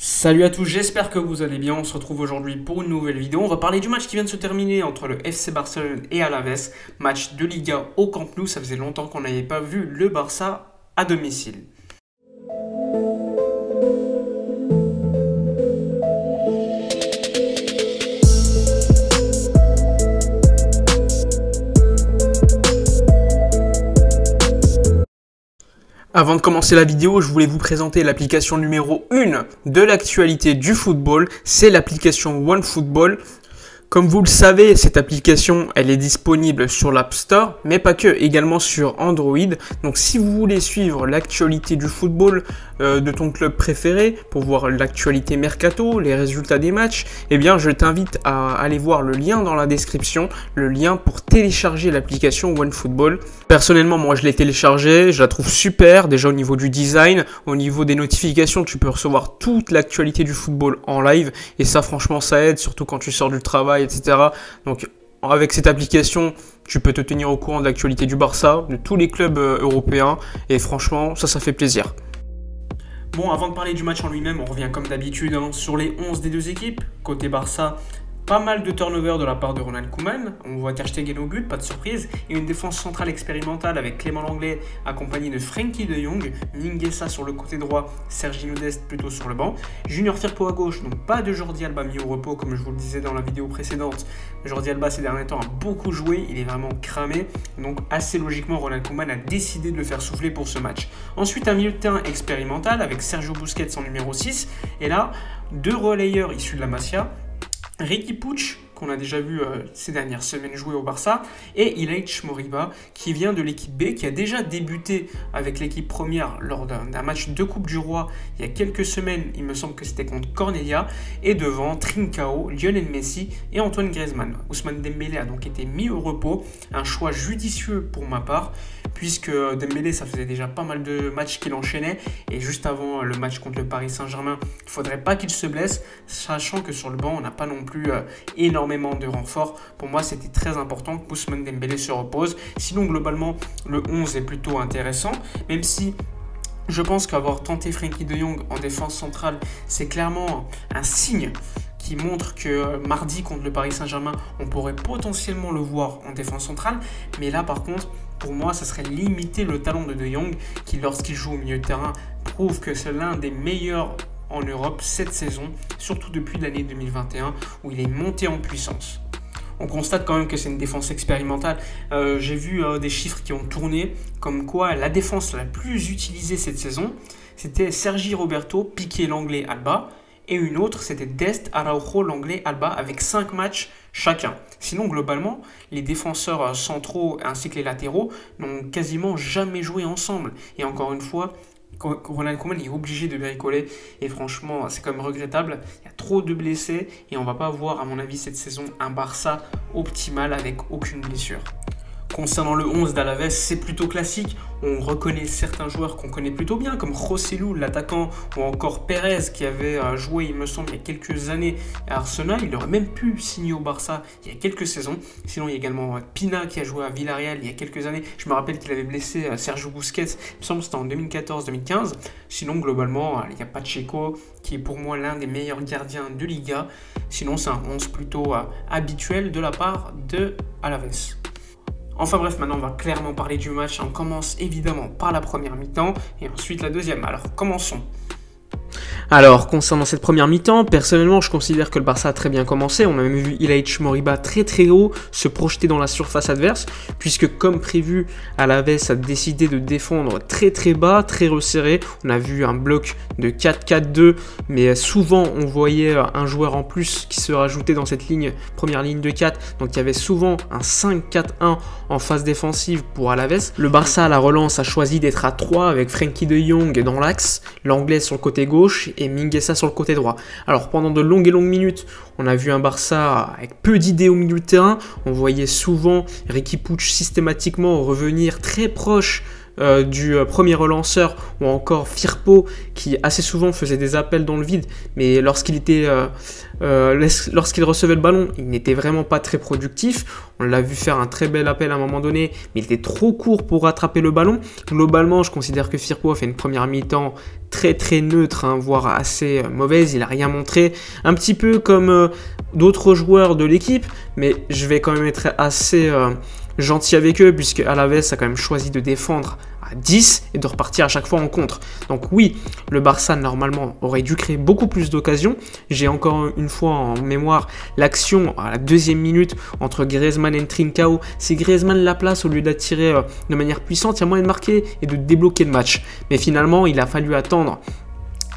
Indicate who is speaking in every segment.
Speaker 1: Salut à tous, j'espère que vous allez bien. On se retrouve aujourd'hui pour une nouvelle vidéo. On va parler du match qui vient de se terminer entre le FC Barcelone et Alaves. Match de Liga au Camp Nou. Ça faisait longtemps qu'on n'avait pas vu le Barça à domicile. Avant de commencer la vidéo, je voulais vous présenter l'application numéro 1 de l'actualité du football. C'est l'application OneFootball. Comme vous le savez, cette application, elle est disponible sur l'App Store, mais pas que, également sur Android. Donc si vous voulez suivre l'actualité du football de ton club préféré, pour voir l'actualité mercato, les résultats des matchs, eh bien je t'invite à aller voir le lien dans la description, le lien pour télécharger l'application OneFootball. Personnellement, moi je l'ai téléchargée, je la trouve super, déjà au niveau du design, au niveau des notifications, tu peux recevoir toute l'actualité du football en live, et ça franchement ça aide, surtout quand tu sors du travail, etc. Donc avec cette application, tu peux te tenir au courant de l'actualité du Barça, de tous les clubs européens, et franchement, ça fait plaisir. Bon, avant de parler du match en lui-même, on revient comme d'habitude sur les 11 des deux équipes. Côté Barça, pas mal de turnover de la part de Ronald Koeman. On voit Ter Stegen au but, pas de surprise. Et une défense centrale expérimentale avec Clément Lenglet accompagné de Frenkie de Jong. Mingueza sur le côté droit, Serginho Dest plutôt sur le banc. Junior Firpo à gauche, donc pas de Jordi Alba mis au repos comme je vous le disais dans la vidéo précédente. Jordi Alba ces derniers temps a beaucoup joué, il est vraiment cramé. Donc assez logiquement, Ronald Koeman a décidé de le faire souffler pour ce match. Ensuite, un milieu de terrain expérimental avec Sergio Busquets en numéro 6. Et là, deux relayeurs issus de la Masia. Riqui Puig, qu'on a déjà vu ces dernières semaines jouer au Barça, et Ilaix Moriba, qui vient de l'équipe B, qui a déjà débuté avec l'équipe première lors d'un match de Coupe du Roi il y a quelques semaines, il me semble que c'était contre Cornellà, et devant Trincao, Lionel Messi et Antoine Griezmann. Ousmane Dembélé a donc été mis au repos, un choix judicieux pour ma part, puisque Dembélé, ça faisait déjà pas mal de matchs qu'il enchaînait, et juste avant le match contre le Paris Saint-Germain, il ne faudrait pas qu'il se blesse, sachant que sur le banc, on n'a pas non plus énormément de renforts. Pour moi, c'était très important que Ousmane Dembélé se repose. Sinon, globalement, le 11 est plutôt intéressant, même si je pense qu'avoir tenté Frenkie de Jong en défense centrale, c'est clairement un signe qui montre que mardi contre le Paris Saint-Germain, on pourrait potentiellement le voir en défense centrale. Mais là, par contre, pour moi, ça serait limiter le talent de Jong, qui, lorsqu'il joue au milieu de terrain, prouve que c'est l'un des meilleurs en Europe cette saison, surtout depuis l'année 2021 où il est monté en puissance. On constate quand même que c'est une défense expérimentale. J'ai vu des chiffres qui ont tourné comme quoi la défense la plus utilisée cette saison, c'était Sergi Roberto, Piqué, Lenglet, Alba, et une autre c'était Dest, Araujo, Lenglet, Alba avec 5 matchs chacun. Sinon, globalement, les défenseurs centraux ainsi que les latéraux n'ont quasiment jamais joué ensemble. Et encore une fois, Ronald Koeman est obligé de bricoler et franchement c'est quand même regrettable, il y a trop de blessés et on va pas avoir à mon avis cette saison un Barça optimal avec aucune blessure. Concernant le 11 d'Alaves, c'est plutôt classique. On reconnaît certains joueurs qu'on connaît plutôt bien, comme Joselu, l'attaquant, ou encore Pérez, qui avait joué, il me semble, il y a quelques années à Arsenal. Il aurait même pu signer au Barça il y a quelques saisons. Sinon, il y a également Pina, qui a joué à Villarreal il y a quelques années. Je me rappelle qu'il avait blessé Sergio Busquets, il me semble que c'était en 2014-2015. Sinon, globalement, il y a Pacheco, qui est pour moi l'un des meilleurs gardiens de Liga. Sinon, c'est un 11 plutôt habituel de la part de Alaves. Enfin bref, maintenant on va clairement parler du match. On commence évidemment par la première mi-temps et ensuite la deuxième. Alors commençons. Alors, concernant cette première mi-temps, personnellement, je considère que le Barça a très bien commencé. On a même vu Ilaix Moriba très haut se projeter dans la surface adverse, puisque comme prévu, Alaves a décidé de défendre très bas, très resserré. On a vu un bloc de 4-4-2, mais souvent on voyait un joueur en plus qui se rajoutait dans cette ligne, première ligne de 4. Donc il y avait souvent un 5-4-1 en phase défensive pour Alaves. Le Barça à la relance a choisi d'être à 3 avec Frenkie de Jong dans l'axe, l'Anglais sur le côté gauche et Mingueza sur le côté droit. Alors pendant de longues minutes, on a vu un Barça avec peu d'idées au milieu de terrain. On voyait souvent Riqui Puig systématiquement revenir très proche du premier relanceur, ou encore Firpo qui assez souvent faisait des appels dans le vide, mais lorsqu'il recevait le ballon, il n'était vraiment pas très productif. On l'a vu faire un très bel appel à un moment donné, mais il était trop court pour rattraper le ballon. Globalement, je considère que Firpo a fait une première mi-temps très neutre, hein, voire assez mauvaise. Il n'a rien montré, un petit peu comme d'autres joueurs de l'équipe, mais je vais quand même être assez gentil avec eux, puisque Alavés a quand même choisi de défendre à 10 et de repartir à chaque fois en contre. Donc oui, le Barça normalement aurait dû créer beaucoup plus d'occasions. J'ai encore une fois en mémoire l'action à la 2e minute entre Griezmann et Trincao. Si Griezmann la place au lieu d'attirer de manière puissante, il y a moyen de marquer et de débloquer le match. Mais finalement, il a fallu attendre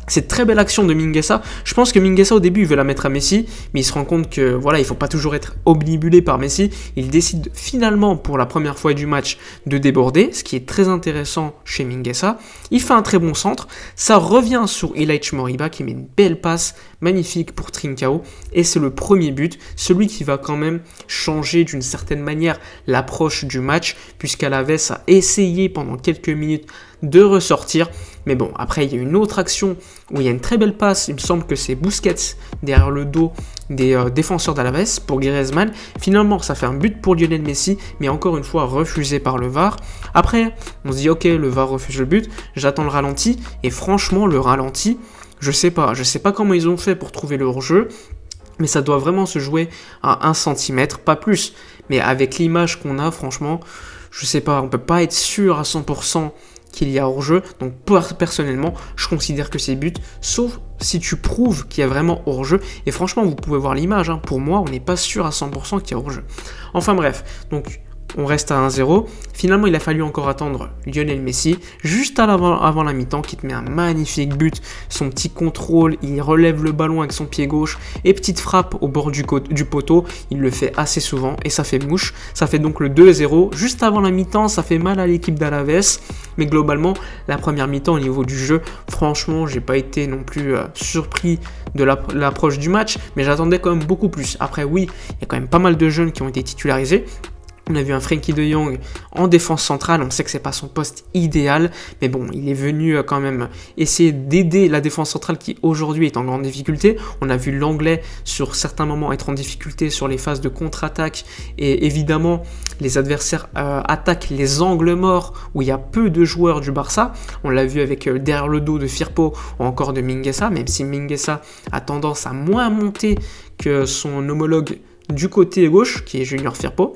Speaker 1: cette très belle action de Mingueza. Je pense que Mingueza au début il veut la mettre à Messi, mais il se rend compte que voilà, il ne faut pas toujours être obnubilé par Messi. Il décide finalement pour la première fois du match de déborder, ce qui est très intéressant chez Mingueza. Il fait un très bon centre, ça revient sur Ilaix Moriba qui met une belle passe magnifique pour Trincao, et c'est le premier but, celui qui va quand même changer d'une certaine manière l'approche du match, puisqu'Alavés a essayé pendant quelques minutes de ressortir. Mais bon, après, il y a une autre action où il y a une très belle passe. Il me semble que c'est Busquets derrière le dos des défenseurs d'Alavés pour Griezmann. Finalement, ça fait un but pour Lionel Messi, mais encore une fois refusé par le VAR. Après, on se dit, ok, le VAR refuse le but. J'attends le ralenti. Et franchement, le ralenti, je sais pas comment ils ont fait pour trouver le hors-jeu. Mais ça doit vraiment se jouer à 1 cm, pas plus. Mais avec l'image qu'on a, franchement, je sais pas, on peut pas être sûr à 100% qu'il y a hors-jeu. Donc personnellement, je considère que c'est but, sauf si tu prouves qu'il y a vraiment hors-jeu. Et franchement, vous pouvez voir l'image, hein. Pour moi, on n'est pas sûr à 100% qu'il y a hors-jeu. Enfin bref, donc on reste à 1-0. Finalement, il a fallu encore attendre Lionel Messi, juste avant la mi-temps, qui te met un magnifique but. Son petit contrôle, il relève le ballon avec son pied gauche, et petite frappe au bord du poteau. Il le fait assez souvent, et ça fait mouche. Ça fait donc le 2-0. Juste avant la mi-temps, ça fait mal à l'équipe d'Alavés. Mais globalement, la première mi-temps au niveau du jeu, franchement, j'ai pas été non plus surpris de l'approche du match, mais j'attendais quand même beaucoup plus. Après, oui, il y a quand même pas mal de jeunes qui ont été titularisés. On a vu un Frenkie de Jong en défense centrale, on sait que c'est pas son poste idéal, mais bon, il est venu quand même essayer d'aider la défense centrale qui aujourd'hui est en grande difficulté. On a vu l'anglais sur certains moments être en difficulté sur les phases de contre-attaque, et évidemment les adversaires attaquent les angles morts où il y a peu de joueurs du Barça. On l'a vu avec derrière le dos de Firpo ou encore de Mingueza, même si Mingueza a tendance à moins monter que son homologue du côté gauche, qui est Junior Firpo.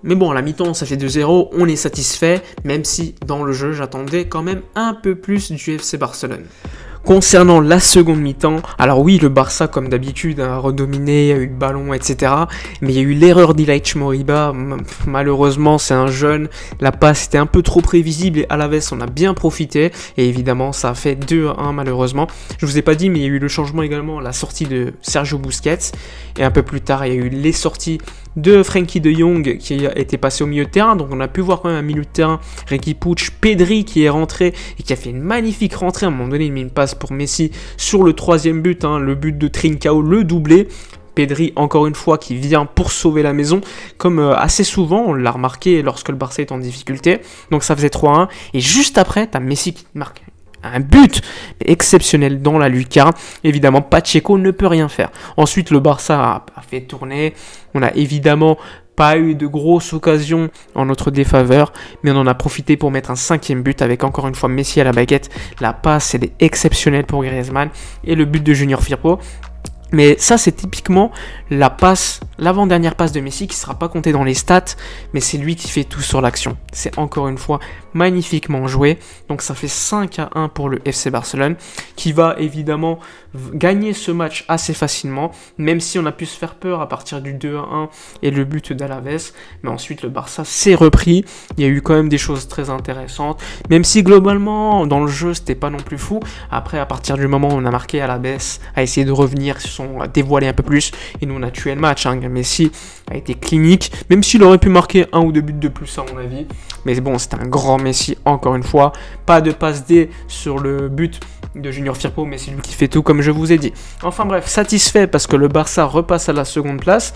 Speaker 1: Mais bon, à la mi-temps, ça fait 2-0, on est satisfait, même si dans le jeu, j'attendais quand même un peu plus du FC Barcelone. Concernant la seconde mi-temps, alors oui, le Barça, comme d'habitude, a redominé, a eu le ballon, etc. Mais il y a eu l'erreur d'Ilaix Moriba. Malheureusement, c'est un jeune. La passe était un peu trop prévisible et Alavés en a bien profité. Et évidemment, ça a fait 2-1 malheureusement. Je vous ai pas dit, mais il y a eu le changement également, la sortie de Sergio Busquets. Et un peu plus tard, il y a eu les sorties de Frenkie de Jong qui a été passé au milieu de terrain. Donc on a pu voir quand même un milieu de terrain, Riqui Puig, Pedri qui est rentré et qui a fait une magnifique rentrée. À un moment donné, il met une passe pour Messi sur le 3e but, hein, le but de Trincao, le doublé. Pedri, encore une fois, qui vient pour sauver la maison, comme assez souvent, on l'a remarqué lorsque le Barça est en difficulté. Donc ça faisait 3-1. Et juste après, tu as Messi qui marque un but exceptionnel dans la lucarne. Évidemment, Pacheco ne peut rien faire. Ensuite, le Barça a fait tourner. On a évidemment pas eu de grosses occasions en notre défaveur, mais on en a profité pour mettre un 5e but avec encore une fois Messi à la baguette. La passe, elle est exceptionnelle pour Griezmann et le but de Junior Firpo. Mais ça, c'est typiquement la passe, l'avant-dernière passe de Messi qui ne sera pas comptée dans les stats, mais c'est lui qui fait tout sur l'action. C'est encore une fois magnifiquement joué. Donc ça fait 5-1 pour le FC Barcelone, qui va évidemment gagner ce match assez facilement, même si on a pu se faire peur à partir du 2-1 et le but d'Alavés. Mais ensuite, le Barça s'est repris. Il y a eu quand même des choses très intéressantes, même si globalement, dans le jeu, c'était pas non plus fou. Après, à partir du moment où on a marqué Alavés, a essayé de revenir, se sont dévoilés un peu plus, et nous on a tué le match. Messi a été clinique, même s'il aurait pu marquer 1 ou 2 buts de plus à mon avis. Mais bon, c'était un grand Messi, encore une fois. Pas de passe D sur le but de Junior Firpo, mais c'est lui qui fait tout comme je vous ai dit. Enfin bref, satisfait parce que le Barça repasse à la seconde place.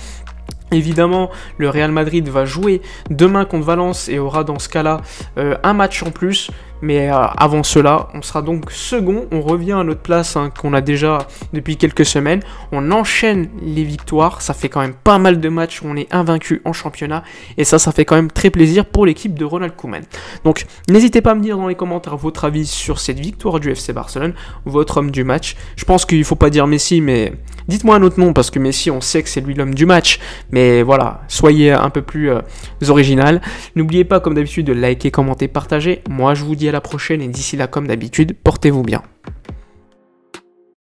Speaker 1: Évidemment, le Real Madrid va jouer demain contre Valence et aura dans ce cas-là un match en plus. Mais avant cela, on sera donc second. On revient à notre place qu'on a déjà depuis quelques semaines. On enchaîne les victoires. Ça fait quand même pas mal de matchs où on est invaincu en championnat. Et ça fait quand même très plaisir pour l'équipe de Ronald Koeman. Donc, n'hésitez pas à me dire dans les commentaires votre avis sur cette victoire du FC Barcelone, votre homme du match. Je pense qu'il ne faut pas dire Messi, mais dites-moi un autre nom, parce que Messi, on sait que c'est lui l'homme du match. Mais voilà, soyez un peu plus original. N'oubliez pas, comme d'habitude, de liker, commenter, partager. Moi, je vous dis à la prochaine, et d'ici là, comme d'habitude, portez-vous bien.